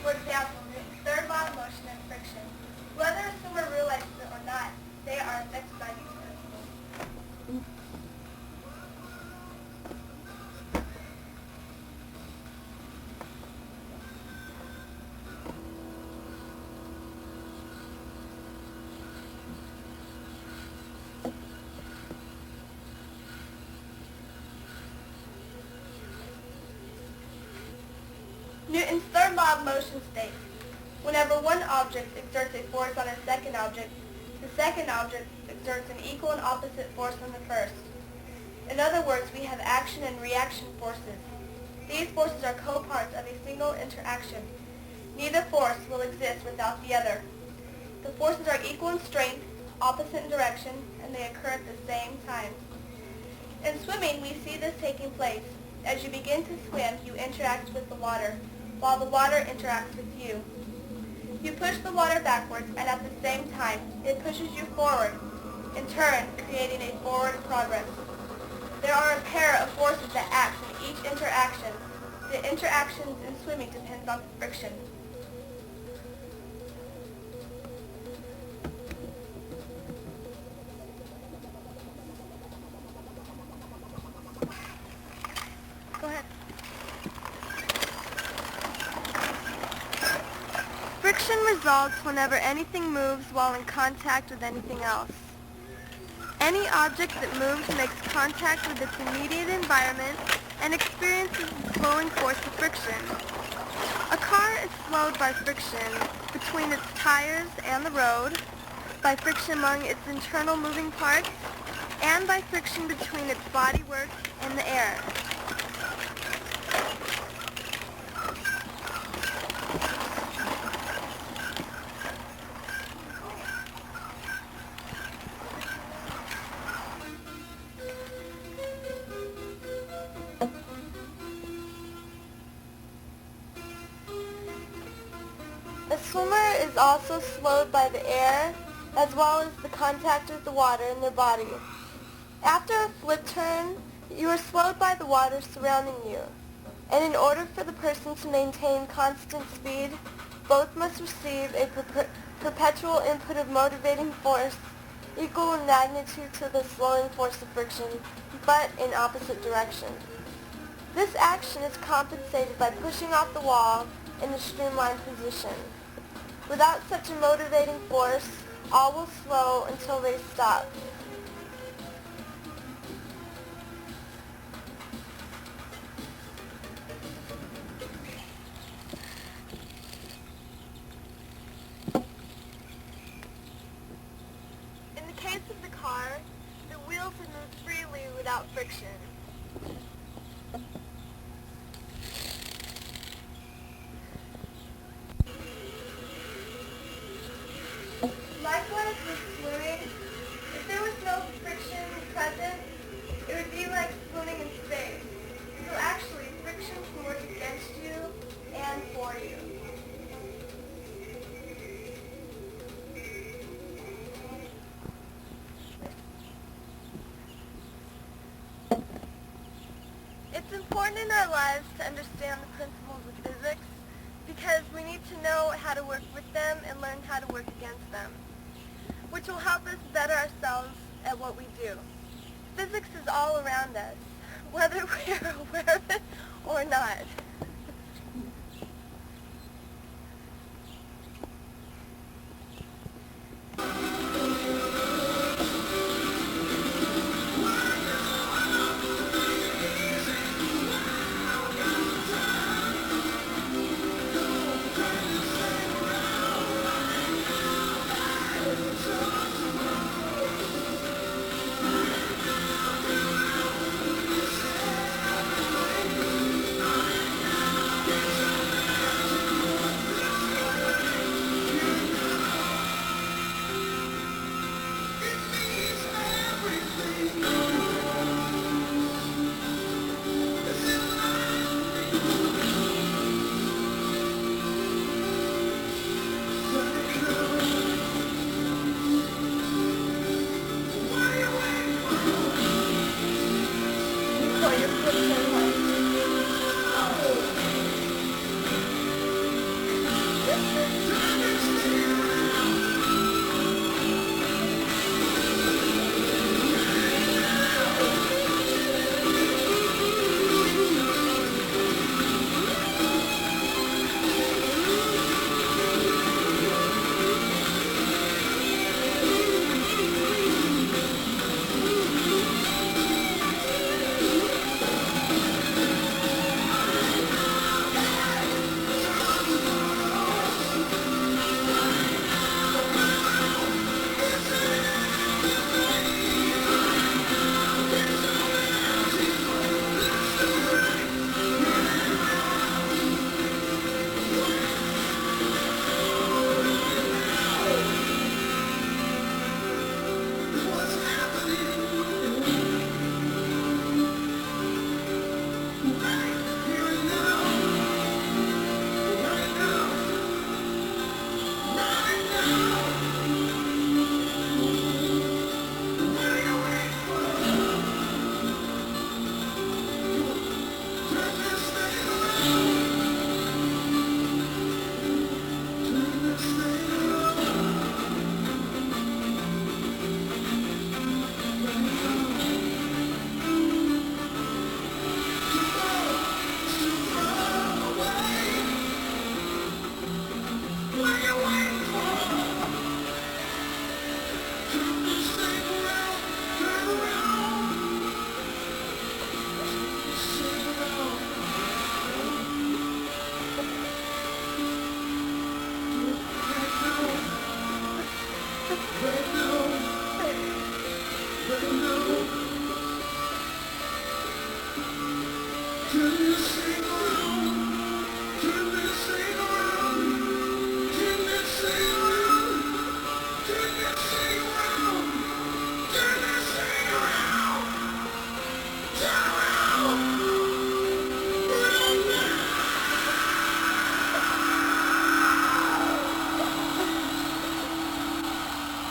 For example, Newton's third law of motion and friction. Whether a swimmer realizes it or not, they are affected by these principles. Newton's third law of motion states, whenever one object exerts a force on a second object, the second object exerts an equal and opposite force on the first. In other words, we have action and reaction forces. These forces are co-parts of a single interaction. Neither force will exist without the other. The forces are equal in strength, opposite in direction, and they occur at the same time. In swimming, we see this taking place. As you begin to swim, you interact with the water, while the water interacts with you. You push the water backwards, and at the same time, it pushes you forward, in turn, creating a forward progress. There are a pair of forces that act in each interaction. The interactions in swimming depends on friction. Go ahead. Friction results whenever anything moves while in contact with anything else. Any object that moves makes contact with its immediate environment and experiences the slowing force of friction. A car is slowed by friction between its tires and the road, by friction among its internal moving parts, and by friction between its bodywork and the air. A swimmer is also slowed by the air as well as the contact with the water in their body. After a flip turn, you are slowed by the water surrounding you, and in order for the person to maintain constant speed, both must receive a perpetual input of motivating force equal in magnitude to the slowing force of friction, but in opposite direction. This action is compensated by pushing off the wall in a streamlined position. Without such a motivating force, all will slow until they stop. In the case of the car, the wheels would move freely without friction. Likewise with swimming, if there was no friction present, it would be like swimming in space. So actually, friction can work against you and for you. It's important in our lives to understand the principles of physics because we need to know how to work with them and learn how to work against them, which will help us better ourselves at what we do. Physics is all around us, whether we're aware of it or not.